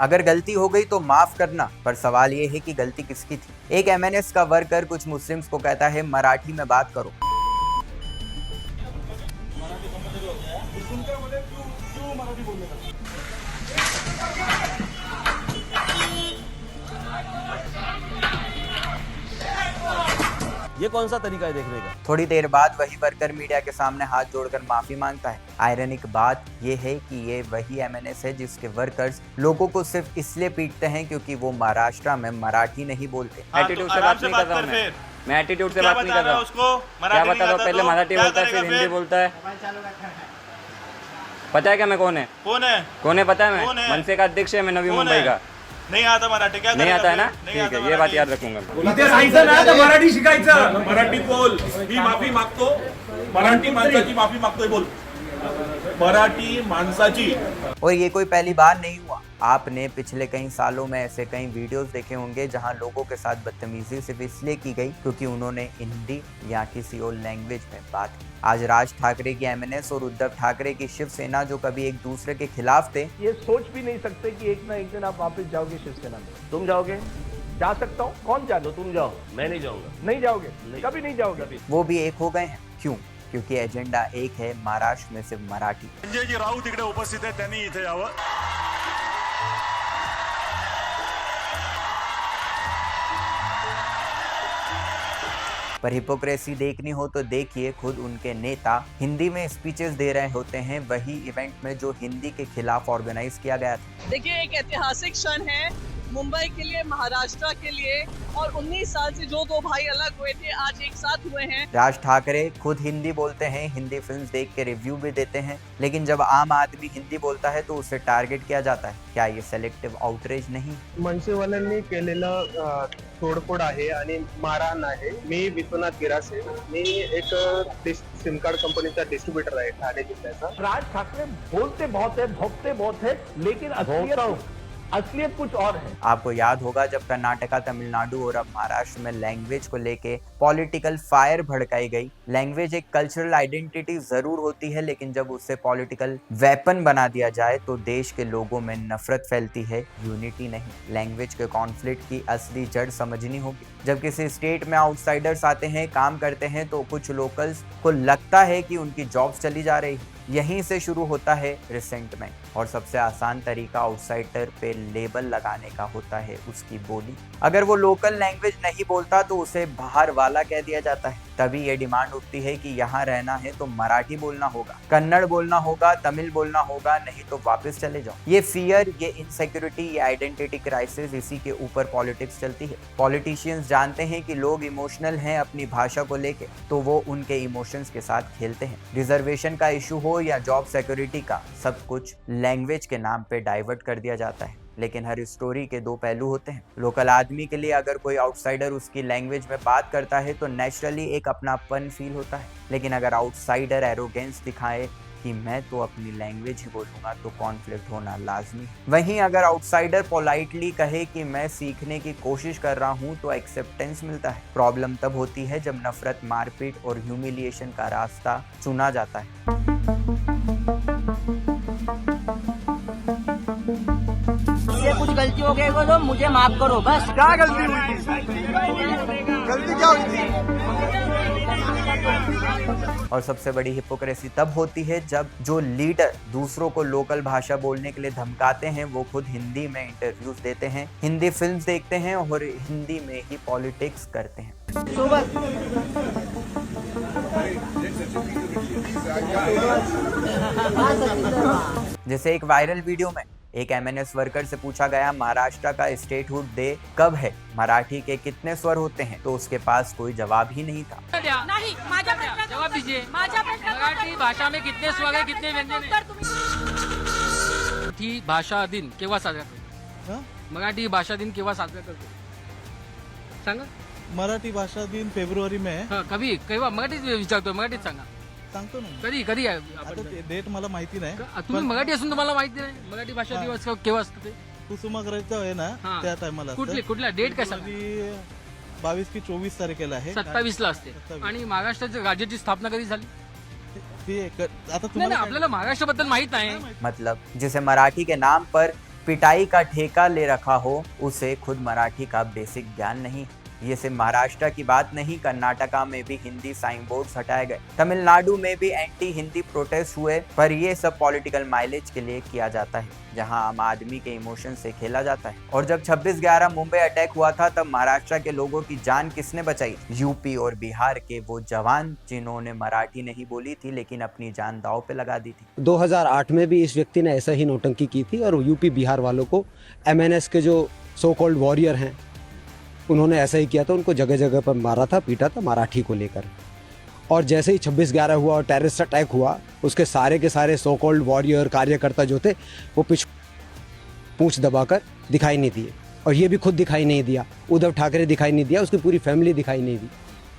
अगर गलती हो गई तो माफ करना, पर सवाल ये है कि गलती किसकी थी। एक एमएनएस का वर्कर कुछ मुस्लिम्स को कहता है मराठी में बात करो। ये कौन सा तरीका है देखने का। थोड़ी देर बाद वही वर्कर मीडिया के सामने हाथ जोड़कर माफी मांगता है। आयरनिक बात ये है कि ये वही एमएनएस है जिसके वर्कर्स लोगों को सिर्फ इसलिए पीटते हैं क्योंकि वो महाराष्ट्र में मराठी नहीं बोलते। एटीट्यूड से बात नहीं कर रहा हूँ मैं एटीट्यूड से बात नहीं कर रहा हूँ। क्या बता रहा हूँ, पहले मराठी बोलता है फिर हिंदी बोलता है। पता है क्या मैं कौन है पता है मैं मनसे का अध्यक्ष है, मैं नवी मुंबई का। नहीं आता मराठी, क्या नहीं आता है ना, ठीक है, ये बात याद रखूंगा। इथे राहायचं ना तर मराठी शिकायचं। मराठी बोल, ही माफी मागतो, मराठी माणसाची माफी मागतोय बोल, मराठी माणसाची। और ये कोई पहली बार नहीं हुआ। आपने पिछले कई सालों में ऐसे कई वीडियोस देखे होंगे जहां लोगों के साथ बदतमीजी सिर्फ इसलिए की गई क्योंकि उन्होंने हिंदी या किसी और लैंग्वेज में बात की। आज राज ठाकरे की एमएनएस और उद्धव ठाकरे की शिवसेना जो कभी एक दूसरे के खिलाफ थे, ये सोच भी नहीं सकते कि एक ना एक दिन आप वापस जाओगे शिवसेना में। तुम जाओगे? जा सकता हूँ, कौन जा दो, तुम जाओ। मैं नहीं जाऊंगा। नहीं जाओगे, कभी नहीं जाओगे। वो भी एक हो गए हैं। क्यों? क्योंकि एजेंडा एक है, महाराष्ट्र में सिर्फ मराठी। संजयजी राऊत इकडे उपस्थित आहे, त्यांनी इथे यावं। पर हिपोक्रेसी देखनी हो तो देखिए, खुद उनके नेता हिंदी में स्पीचेस दे रहे होते हैं वही इवेंट में जो हिंदी के खिलाफ ऑर्गेनाइज किया गया था। देखिए, एक ऐतिहासिक क्षण है मुंबई के लिए, महाराष्ट्र के लिए, और 19 साल से जो दो भाई अलग हुए थे आज एक साथ हुए हैं। राज ठाकरे खुद हिंदी बोलते हैं, हिंदी फिल्म्स देख के रिव्यू भी देते हैं, लेकिन जब आम आदमी हिंदी बोलता है तो उसे टारगेट किया जाता है। क्या ये सेलेक्टिव आउटरीच नहीं? मनसेवाल्यांनी केलेलं तोडफोड आहे आणि मारहाण आहे। मी विश्वनाथ गिरासे, मी एक सिम कार्ड कंपनीचा डिस्ट्रीब्युटर आहे ठाणे जिल्ह्याचा। राज ठाकरे बोलते बहुत है, भोगते बहुत है, लेकिन असलियत कुछ और है। आपको याद होगा जब कर्नाटका, तमिलनाडु और अब महाराष्ट्र में लैंग्वेज को लेके पॉलिटिकल फायर भड़काई गई। लैंग्वेज एक कल्चरल आइडेंटिटी जरूर होती है, लेकिन जब उसे पॉलिटिकल वेपन बना दिया जाए तो देश के लोगों में नफरत फैलती है, यूनिटी नहीं। लैंग्वेज के कॉन्फ्लिक्ट की असली जड़ समझनी होगी। जब किसी स्टेट में आउटसाइडर्स आते हैं, काम करते हैं, तो कुछ लोकल्स को लगता है कि उनकी जॉब्स चली जा रही है। यहीं से शुरू होता है रिसेंटमेंट, और सबसे आसान तरीका आउटसाइडर पे लेबल लगाने का होता है उसकी बोली। अगर वो लोकल लैंग्वेज नहीं बोलता तो उसे बाहर वाला कह दिया जाता है। तभी ये डिमांड उठती है कि यहाँ रहना है तो मराठी बोलना होगा, कन्नड़ बोलना होगा, तमिल बोलना होगा, नहीं तो वापस चले जाओ। ये फियर, ये इनसिक्योरिटी, ये आइडेंटिटी क्राइसिस, इसी के ऊपर पॉलिटिक्स चलती है। पॉलिटिशियंस जानते हैं कि लोग इमोशनल हैं अपनी भाषा को लेके, तो वो उनके इमोशंस के साथ खेलते हैं। रिजर्वेशन का इशू हो या जॉब सिक्योरिटी का, सब कुछ लैंग्वेज के नाम पे डाइवर्ट कर दिया जाता है। लेकिन हर स्टोरी के दो पहलू होते हैं। लोकल आदमी के लिए अगर कोई आउटसाइडर उसकी लैंग्वेज में बात करता है तो नेचुरली एक अपनापन फील होता है, लेकिन अगर आउटसाइडर एरोगेंस दिखाए कि मैं तो अपनी लैंग्वेज ही बोलूंगा तो कॉन्फ्लिक्ट होना लाजमी। वहीं अगर आउटसाइडर पोलाइटली कहे कि मैं सीखने की कोशिश कर रहा हूं तो एक्सेप्टेंस मिलता है। प्रॉब्लम तब होती है जब नफरत, मारपीट और ह्यूमिलिएशन का रास्ता चुना जाता है। कुछ गलती हो गई तो मुझे माफ करो बस। क्या गलती हुई थी? गलती क्या हुई थी? और सबसे बड़ी हिपोक्रेसी तब होती है जब जो लीडर दूसरों को लोकल भाषा बोलने के लिए धमकाते हैं वो खुद हिंदी में इंटरव्यूज देते हैं, हिंदी फिल्म्स देखते हैं और हिंदी में ही पॉलिटिक्स करते हैं। जैसे एक वायरल वीडियो में एक एमएनएस वर्कर से पूछा गया महाराष्ट्र का स्टेटहुड डे कब है, मराठी के कितने स्वर होते हैं, तो उसके पास कोई जवाब ही नहीं था। नहीं, जवाब दीजिए। मराठी भाषा में कितने स्वर है, कितने व्यंजन है? मराठी भाषा दिन केव्हा साजरा करतो? मराठी भाषा दिन केव्हा साजरा करतो सांगा? मराठी भाषा दिन फेब्रुवारी में। कभी केव्हा? मराठीत विचारतो, मराठीत सांगा. सांगतो ना. कधी कधी डेट मला माहिती नाही. तुम्ही मराठी असून तुम्हाला माहिती नाही मराठी भाषा दिवस केव्हा असतो ते? कुसुमाग्रजाचं आहे ना त्या टायमाला. कुठल्या डेट कशा? 22 की 24 तारखेला आहे. 27 ला असते. आणि महाराष्ट्राच्या राज्याची स्थापना कधी झाली? आता तुम्हाला आपल्याला महाराष्ट्राबद्दल माहित नाही. मतलब जिसे मराठी के नाम पर पिटाई का ठेका ले रखा हो उसे खुद मराठी का बेसिक ज्ञान नहीं। ये सिर्फ महाराष्ट्र की बात नहीं, कर्नाटका में भी हिंदी साइन बोर्ड्स हटाए गए, तमिलनाडु में भी एंटी हिंदी प्रोटेस्ट हुए, पर ये सब पॉलिटिकल माइलेज के लिए किया जाता है, जहां आम आदमी के इमोशन से खेला जाता है। और जब 26/11 मुंबई अटैक हुआ था तब महाराष्ट्र के लोगों की जान किसने बचाई? यूपी और बिहार के वो जवान जिन्होंने मराठी नहीं बोली थी लेकिन अपनी जान दांव पे लगा दी थी। 2008 में भी इस व्यक्ति ने ऐसा ही नौटंकी की थी और यूपी बिहार वालों को MNS के जो सो कॉल्ड वॉरियर हैं उन्होंने ऐसा ही किया था, उनको जगह जगह पर मारा था, पीटा था मराठी को लेकर। और जैसे ही 26/11 हुआ और टेररिस्ट अटैक हुआ, उसके सारे के सारे सो कॉल्ड वॉरियर कार्यकर्ता जो थे वो पूंछ दबाकर दिखाई नहीं दिए। और ये भी खुद दिखाई नहीं दिया, उद्धव ठाकरे दिखाई नहीं दिया, उसकी पूरी फैमिली दिखाई नहीं दी।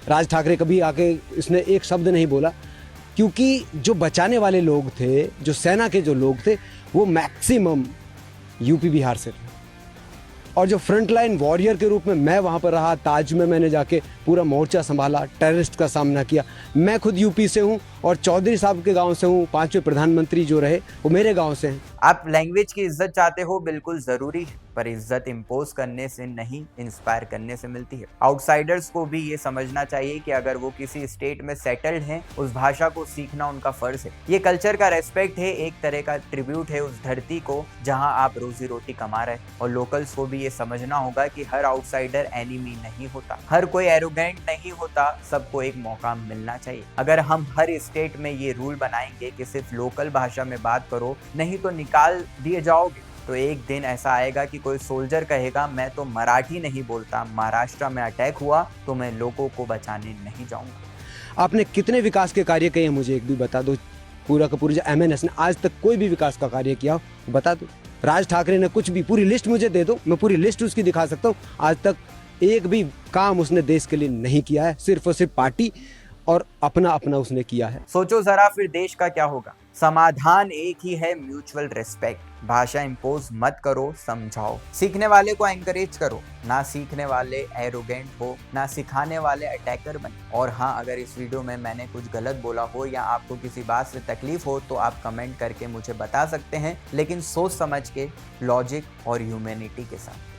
राज ठाकरे कभी आके इसने एक शब्द नहीं बोला, क्योंकि जो बचाने वाले लोग थे, जो सेना के जो लोग थे, वो मैक्सिमम यूपी बिहार से थे। और जो फ्रंट लाइन वॉरियर के रूप में मैं वहाँ पर रहा, ताज में मैंने जाके पूरा मोर्चा संभाला, टेररिस्ट का सामना किया। मैं खुद यूपी से हूँ और चौधरी साहब के गांव से हूँ, 5वें प्रधानमंत्री जो रहे वो मेरे गांव से हैं। आप लैंग्वेज की इज्जत चाहते हो, बिल्कुल जरूरी है, पर इज्जत इम्पोज करने से नहीं, इंस्पायर करने से मिलती है। आउटसाइडर्स को भी ये समझना चाहिए कि अगर वो किसी स्टेट में सेटल्ड हैं, उस भाषा को सीखना उनका फर्ज है। ये कल्चर का रेस्पेक्ट है, एक तरह का ट्रिब्यूट है उस धरती को जहां आप रोजी रोटी कमा रहे। और लोकल्स को भी ये समझना होगा कि हर आउटसाइडर एनिमी नहीं होता, हर कोई एरोगेंट नहीं होता, सबको एक मौका मिलना चाहिए। अगर हम हर स्टेट में ये रूल बनाएंगे कि सिर्फ लोकल भाषा में बात करो, नहीं तो निकाल दिए जाओगे, तो एक दिन ऐसा आएगा कि कोई सोल्जर कहेगा मैं तो मराठी नहीं बोलता, महाराष्ट्र में अटैक हुआ तो मैं लोगों को बचाने नहीं जाऊंगा। आपने कितने विकास के कार्य किए मुझे एक भी बता दो। पूरा का पूरा जो MNS ने आज तक कोई भी विकास का कार्य किया हो बता दो। राज ठाकरे ने कुछ भी, पूरी लिस्ट मुझे दे दो, मैं पूरी लिस्ट उसकी दिखा सकता हूँ। आज तक एक भी काम उसने देश के लिए नहीं किया है, सिर्फ और सिर्फ पार्टी और अपना अपना उसने किया है। सोचो जरा फिर देश का क्या होगा। समाधान एक ही है, म्यूचुअल रिस्पेक्ट। भाषा इंपोज मत करो, समझाओ। सीखने वाले को एनकरेज करो, ना सीखने वाले एरोगेंट हो, ना सिखाने वाले अटैकर बने। और हाँ, अगर इस वीडियो में मैंने कुछ गलत बोला हो या आपको किसी बात से तकलीफ हो तो आप कमेंट करके मुझे बता सकते हैं, लेकिन सोच समझ के, लॉजिक और ह्यूमैनिटी के साथ।